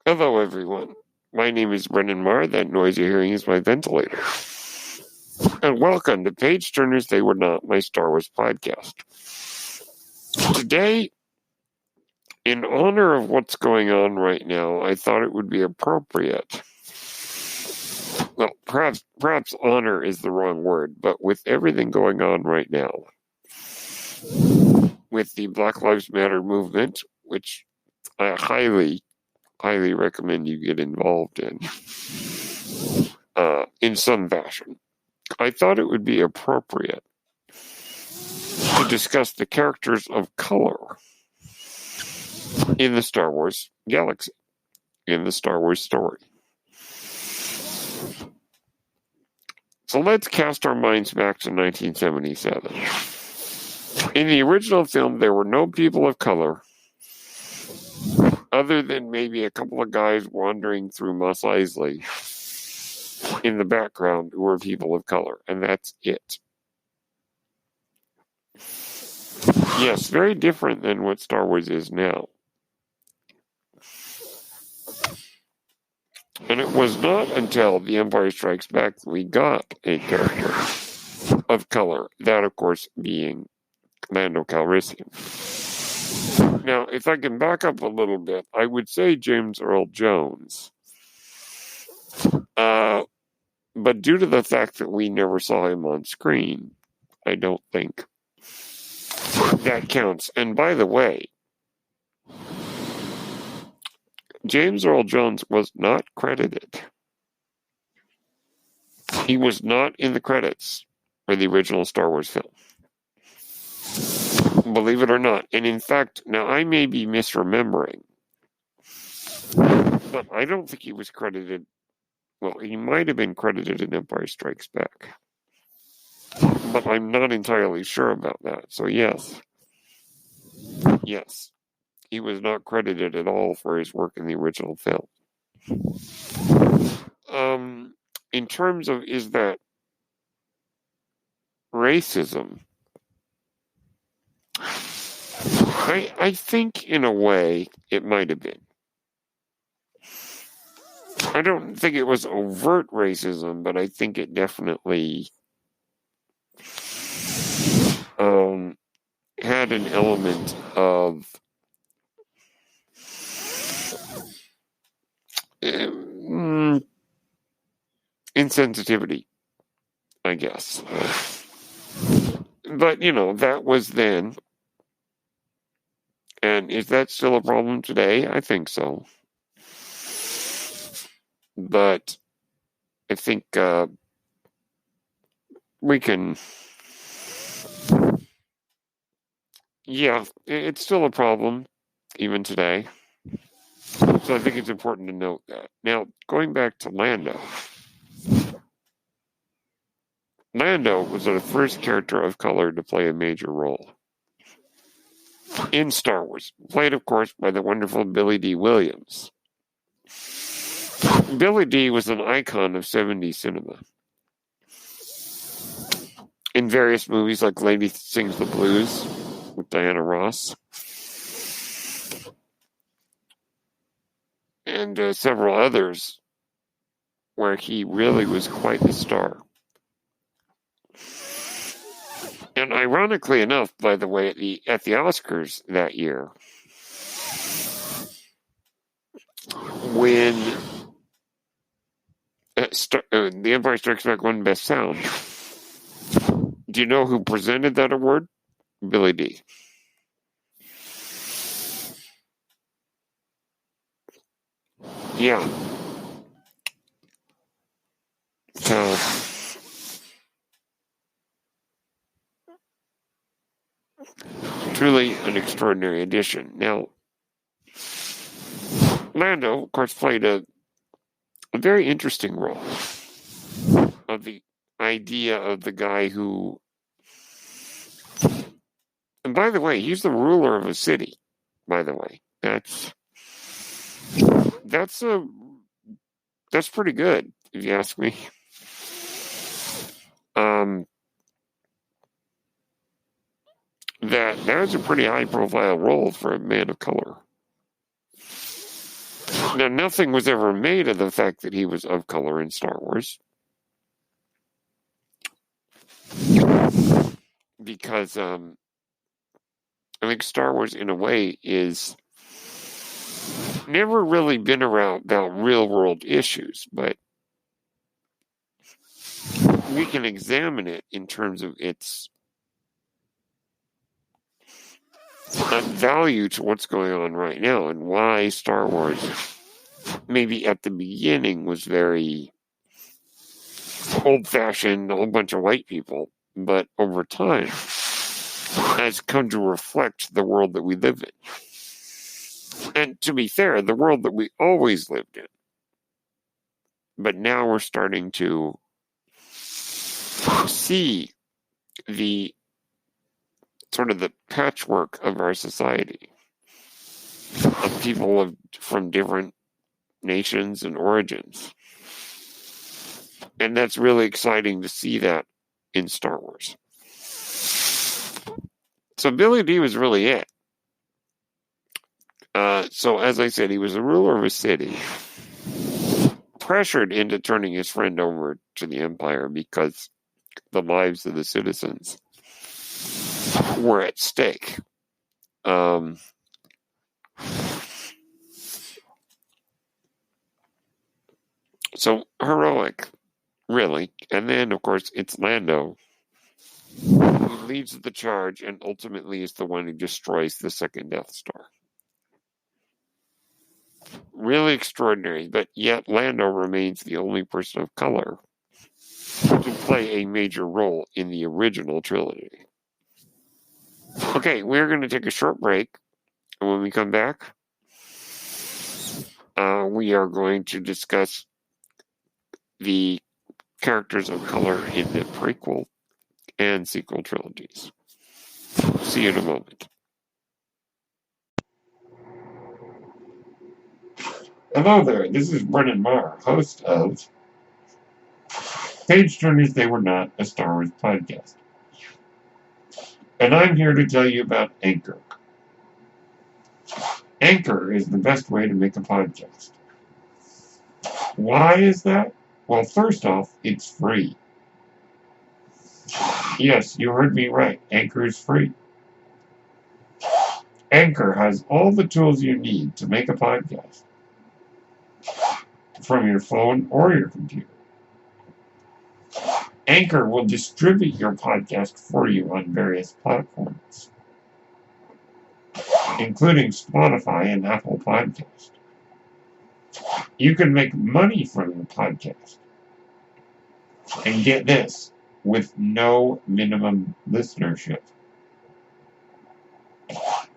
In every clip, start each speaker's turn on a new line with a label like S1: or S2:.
S1: Hello, everyone. My name is Brendan Marr. That noise you're hearing is my ventilator. And welcome to Page Turners They Were Not, my Star Wars podcast. Today, in honor of what's going on right now, I thought it would be appropriate. Well, perhaps honor is the wrong word, but with everything going on right now, with the Black Lives Matter movement, which I highly recommend you get involved in some fashion, I thought it would be appropriate to discuss the characters of color in the Star Wars galaxy, in the Star Wars story. So let's cast our minds back to 1977. In the original film, there were no people of color, other than maybe a couple of guys wandering through Mos Eisley in the background who were people of color, and that's it. Yes, very different than what Star Wars is now. And it was not until The Empire Strikes Back that we got a character of color, that of course being Lando Calrissian. Now, if I can back up a little bit, I would say James Earl Jones. But due to the fact that we never saw him on screen, I don't think that counts. And by the way, James Earl Jones was not credited. He was not in the credits for the original Star Wars film. Believe it or not. And in fact, now I may be misremembering, but I don't think he was credited. Well, he might have been credited in Empire Strikes Back, but I'm not entirely sure about that. So yes, he was not credited at all for his work in the original film. In terms of, is that racism? I think in a way it might have been. I don't think it was overt racism, but I think it definitely had an element of insensitivity, I guess. But, that was then. And is that still a problem today? I think so. But I think we can... Yeah, it's still a problem, even today. So I think it's important to note that. Now, going back to Lando. Lando was the first character of color to play a major role in Star Wars, played, of course, by the wonderful Billy Dee Williams. Billy Dee was an icon of 70s cinema. In various movies like Lady Sings the Blues with Diana Ross, and several others where he really was quite the star. And ironically enough, by the way, at the Oscars that year, when The Empire Strikes Back won Best Sound, do you know who presented that award? Billy Dee. Yeah. So, truly an extraordinary addition. Now, Lando, of course, played a very interesting role of the idea of the guy who, and by the way, he's the ruler of a city, by the way. That's pretty good, if you ask me. That was a pretty high-profile role for a man of color. Now, nothing was ever made of the fact that he was of color in Star Wars, because I think Star Wars, in a way, is never really been around about real-world issues, but we can examine it in terms of its value to what's going on right now, and why Star Wars, maybe at the beginning, was very old-fashioned, a whole bunch of white people, but over time has come to reflect the world that we live in. And to be fair, the world that we always lived in. But now we're starting to see the sort of the patchwork of our society, of people from different nations and origins. And that's really exciting to see that in Star Wars. So Billy Dee was really it. So as I said, he was a ruler of a city, pressured into turning his friend over to the Empire because the lives of the citizens were at stake. So heroic, really. And then, of course, it's Lando who leads the charge and ultimately is the one who destroys the second Death Star. Really extraordinary, but yet Lando remains the only person of color to play a major role in the original trilogy. Okay, we're going to take a short break, and when we come back, we are going to discuss the characters of color in the prequel and sequel trilogies. See you in a moment. Hello there, this is Brennan Marr, host of Page Turners They Were Not, a Star Wars podcast. And I'm here to tell you about Anchor. Anchor is the best way to make a podcast. Why is that? Well, first off, it's free. Yes, you heard me right. Anchor is free. Anchor has all the tools you need to make a podcast from your phone or your computer. Anchor will distribute your podcast for you on various platforms, including Spotify and Apple Podcasts. You can make money from your podcast. And get this, with no minimum listenership.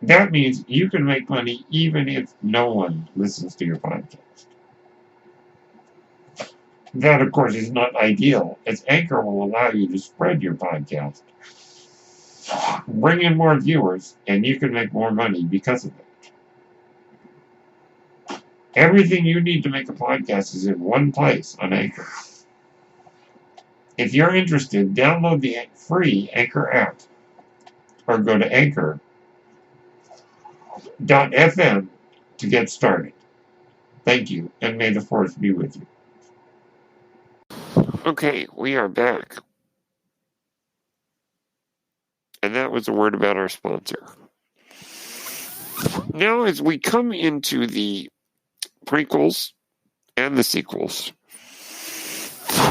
S1: That means you can make money even if no one listens to your podcast. That, of course, is not ideal, as Anchor will allow you to spread your podcast, bring in more viewers, and you can make more money because of it. Everything you need to make a podcast is in one place on Anchor. If you're interested, download the free Anchor app or go to anchor.fm to get started. Thank you, and may the Force be with you. Okay, we are back. And that was a word about our sponsor. Now, as we come into the prequels and the sequels,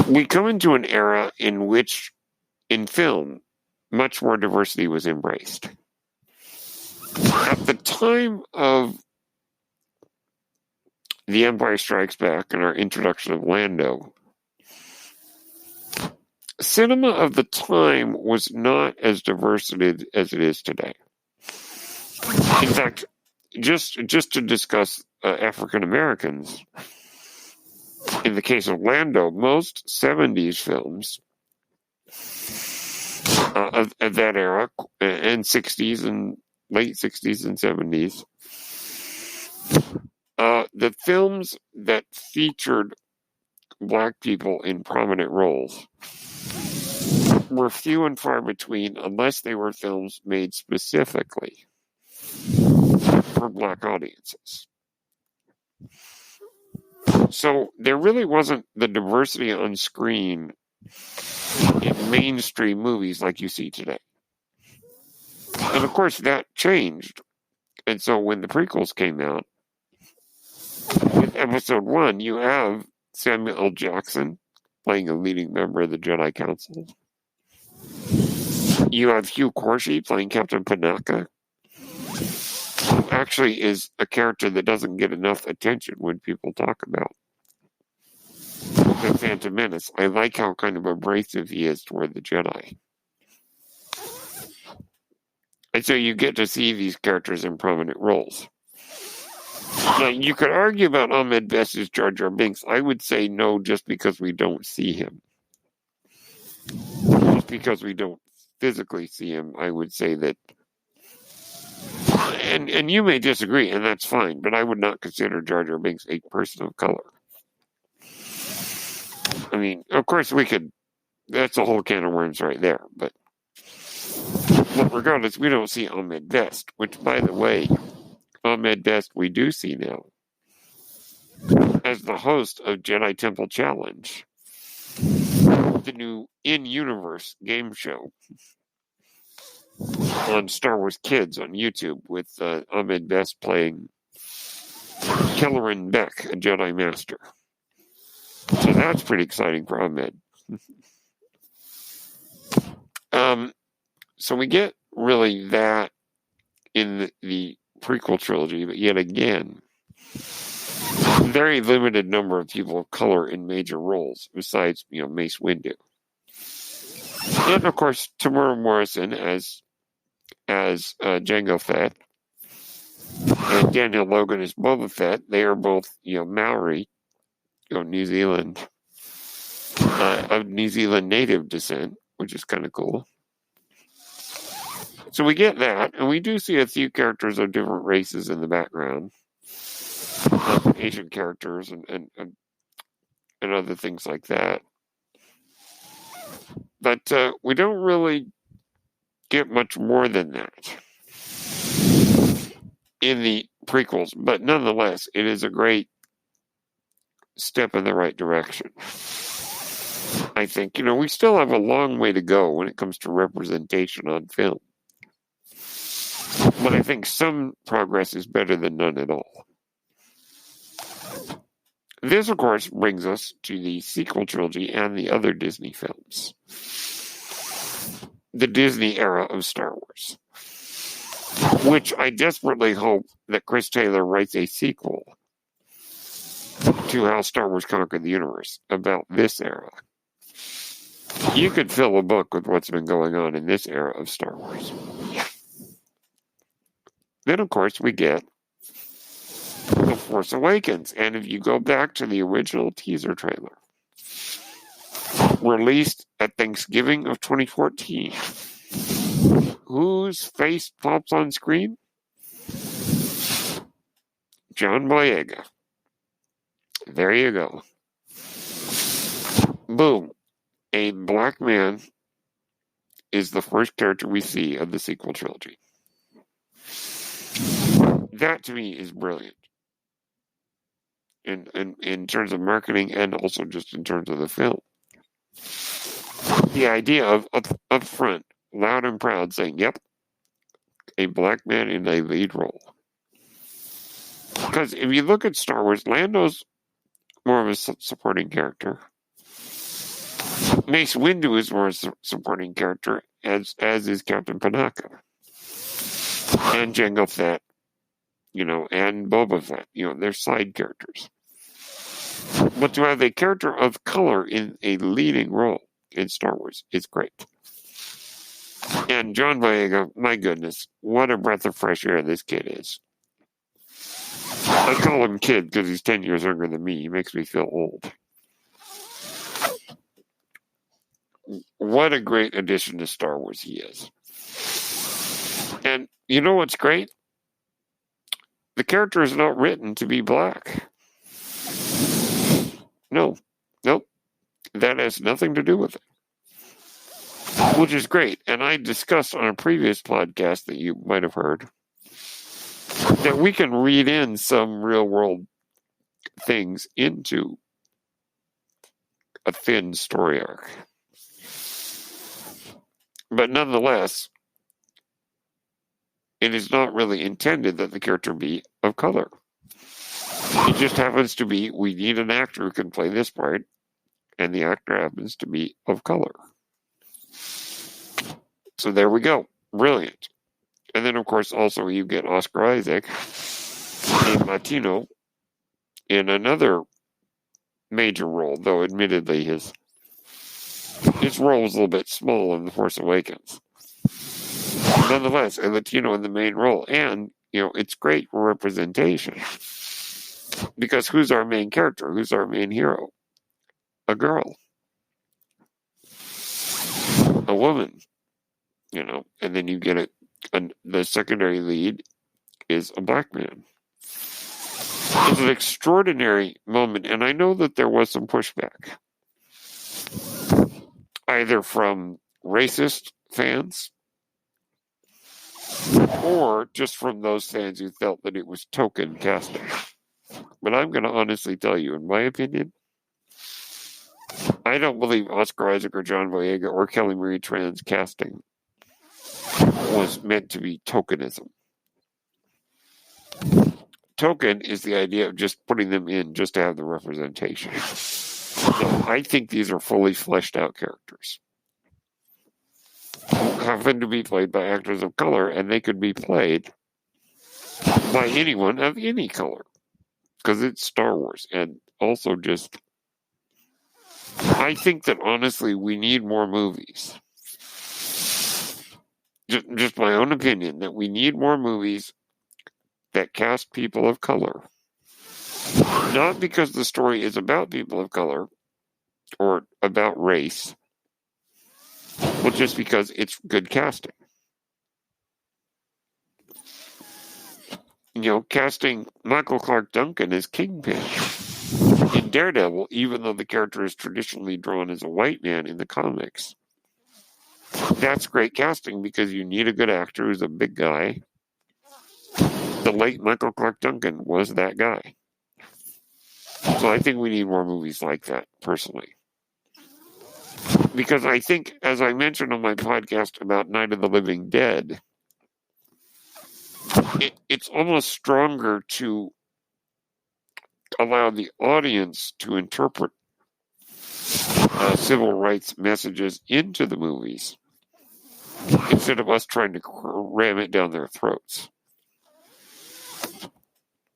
S1: we come into an era in which, in film, much more diversity was embraced. At the time of The Empire Strikes Back and our introduction of Lando, cinema of the time was not as diverse as it is today. In fact, just to discuss African Americans, in the case of Lando, most 70s films of that era, and 60s and late 60s and 70s, the films that featured black people in prominent roles were few and far between, unless they were films made specifically for black audiences. So there really wasn't the diversity on screen in mainstream movies like you see today. And of course that changed. And so when the prequels came out, with episode 1, you have Samuel L. Jackson playing a leading member of the Jedi Council. You have Hugh Corsi playing Captain Panaka, who actually is a character that doesn't get enough attention when people talk about the Phantom Menace. I like how kind of abrasive he is toward the Jedi. And so you get to see these characters in prominent roles. Now, you could argue about Ahmed Best's Jar Jar Binks. I would say no, just because we don't see him. Just because we don't physically see him, I would say that. And you may disagree, and that's fine, but I would not consider Jar Jar Binks a person of color. I mean, of course we could, that's a whole can of worms right there, but regardless, we don't see Ahmed Best, which, by the way, Ahmed Best we do see now as the host of Jedi Temple Challenge, the new in-universe game show on Star Wars Kids on YouTube, with Ahmed Best playing Kelleran Beck, a Jedi Master. So that's pretty exciting for Ahmed. So we get really that in the prequel trilogy, but yet again, very limited number of people of color in major roles, besides, Mace Windu. And of course, Tamara Morrison as Jango Fett, and Daniel Logan as Boba Fett. They are both, Maori, New Zealand, of New Zealand native descent, which is kind of cool. So we get that, and we do see a few characters of different races in the background, Asian characters and other things like that. But we don't really get much more than that in the prequels. But nonetheless, it is a great step in the right direction. I think, we still have a long way to go when it comes to representation on film. But I think some progress is better than none at all. This, of course, brings us to the sequel trilogy and the other Disney films. The Disney era of Star Wars, which I desperately hope that Chris Taylor writes a sequel to How Star Wars Conquered the Universe about this era. You could fill a book with what's been going on in this era of Star Wars. Then, of course, we get The Force Awakens. And if you go back to the original teaser trailer, released at Thanksgiving of 2014, whose face pops on screen? John Boyega. There you go. Boom. A black man is the first character we see of the sequel trilogy. That, to me, is brilliant. In terms of marketing and also just in terms of the film. The idea of up front, loud and proud, saying, yep, a black man in a lead role. Because if you look at Star Wars, Lando's more of a supporting character. Mace Windu is more a supporting character, as is Captain Panaka. And Jango Fett, and Boba Fett, they're side characters. But to have a character of color in a leading role in Star Wars is great. And John Boyega, my goodness, what a breath of fresh air this kid is. I call him kid because he's 10 years younger than me. He makes me feel old. What a great addition to Star Wars he is. And you know what's great? The character is not written to be black. Nope. That has nothing to do with it. Which is great. And I discussed on a previous podcast that you might have heard that we can read in some real world things into a thin story arc. But nonetheless, it is not really intended that the character be of color. It just happens to be, we need an actor who can play this part, and the actor happens to be of color. So there we go. Brilliant. And then, of course, also you get Oscar Isaac, a Latino, in another major role, though admittedly his role was a little bit small in The Force Awakens. Nonetheless, a Latino in the main role. And, it's great representation. Because who's our main character? Who's our main hero? A girl. A woman. And then you get it. And the secondary lead is a black man. It's an extraordinary moment, and I know that there was some pushback. Either from racist fans, or just from those fans who felt that it was token casting. But I'm going to honestly tell you, in my opinion, I don't believe Oscar Isaac or John Boyega or Kelly Marie Tran's casting was meant to be tokenism. Token is the idea of just putting them in just to have the representation. So I think these are fully fleshed out characters who happen to be played by actors of color, and they could be played by anyone of any color because it's Star Wars. And also just, I think that honestly we need more movies. Just my own opinion, that we need more movies that cast people of color. Not because the story is about people of color or about race, but just because it's good casting. Casting Michael Clark Duncan as Kingpin in Daredevil, even though the character is traditionally drawn as a white man in the comics. That's great casting because you need a good actor who's a big guy. The late Michael Clark Duncan was that guy. So I think we need more movies like that, personally. Because I think, as I mentioned on my podcast about Night of the Living Dead, it's almost stronger to allow the audience to interpret civil rights messages into the movies instead of us trying to ram it down their throats.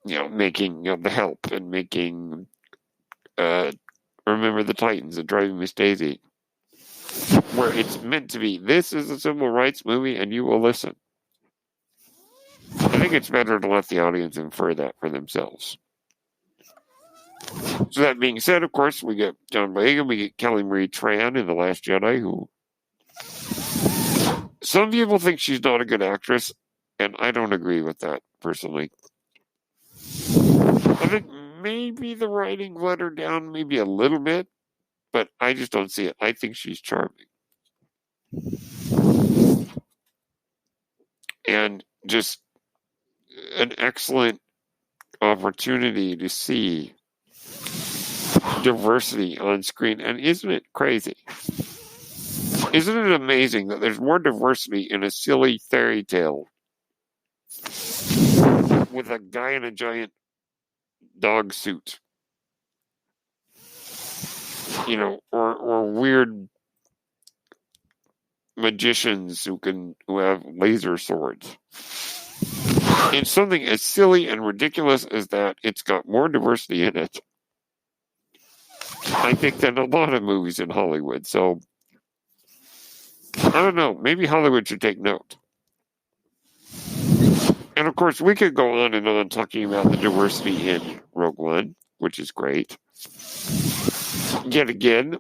S1: Making The Help and making Remember the Titans and Driving Miss Daisy, where it's meant to be, this is a civil rights movie and you will listen. I think it's better to let the audience infer that for themselves. So that being said, of course, we get John Boyega, we get Kelly Marie Tran in The Last Jedi, who some people think she's not a good actress, and I don't agree with that, personally. I think maybe the writing let her down maybe a little bit, but I just don't see it. I think she's charming. And just an excellent opportunity to see diversity on screen. And isn't it crazy? Isn't it amazing that there's more diversity in a silly fairy tale with a guy in a giant dog suit, or weird magicians who have laser swords. In something as silly and ridiculous as that, it's got more diversity in it, I think, than a lot of movies in Hollywood. So, I don't know, maybe Hollywood should take note. And of course, we could go on and on talking about the diversity in Rogue One, which is great. Yet again,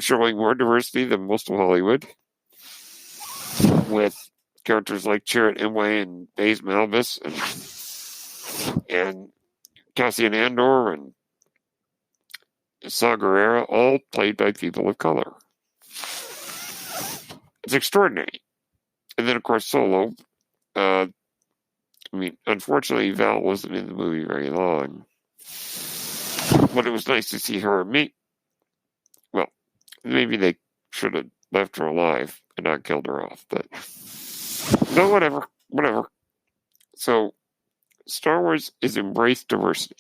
S1: showing more diversity than most of Hollywood, with characters like Chirrut Imwe and Baze Malbus and Cassian Andor and Saw Gerrera, all played by people of color. It's extraordinary. And then, of course, Solo. Unfortunately, Val wasn't in the movie very long. But it was nice to see her and me. Well, maybe they should have left her alive and not killed her off, but no, whatever. So, Star Wars is embrace diversity.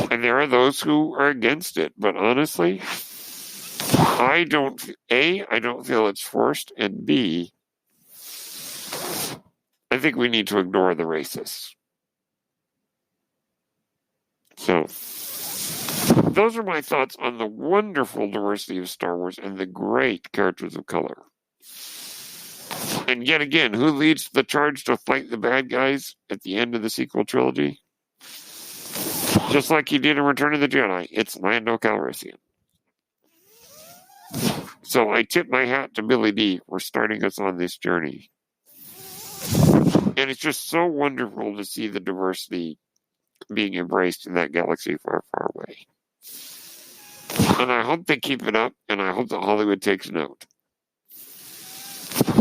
S1: And there are those who are against it, but honestly, I don't feel it's forced, and B, I think we need to ignore the racists. So, those are my thoughts on the wonderful diversity of Star Wars and the great characters of color. And yet again, who leads the charge to fight the bad guys at the end of the sequel trilogy? Just like he did in Return of the Jedi, it's Lando Calrissian. So I tip my hat to Billy Dee for starting us on this journey. And it's just so wonderful to see the diversity being embraced in that galaxy far, far away. And I hope they keep it up, and I hope that Hollywood takes note.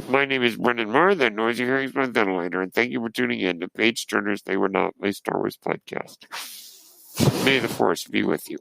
S1: My name is Brendan Marr, that noise you're hearing is my ventilator, and thank you for tuning in to Page Turner's They Were Not My Star Wars podcast. May the Force be with you.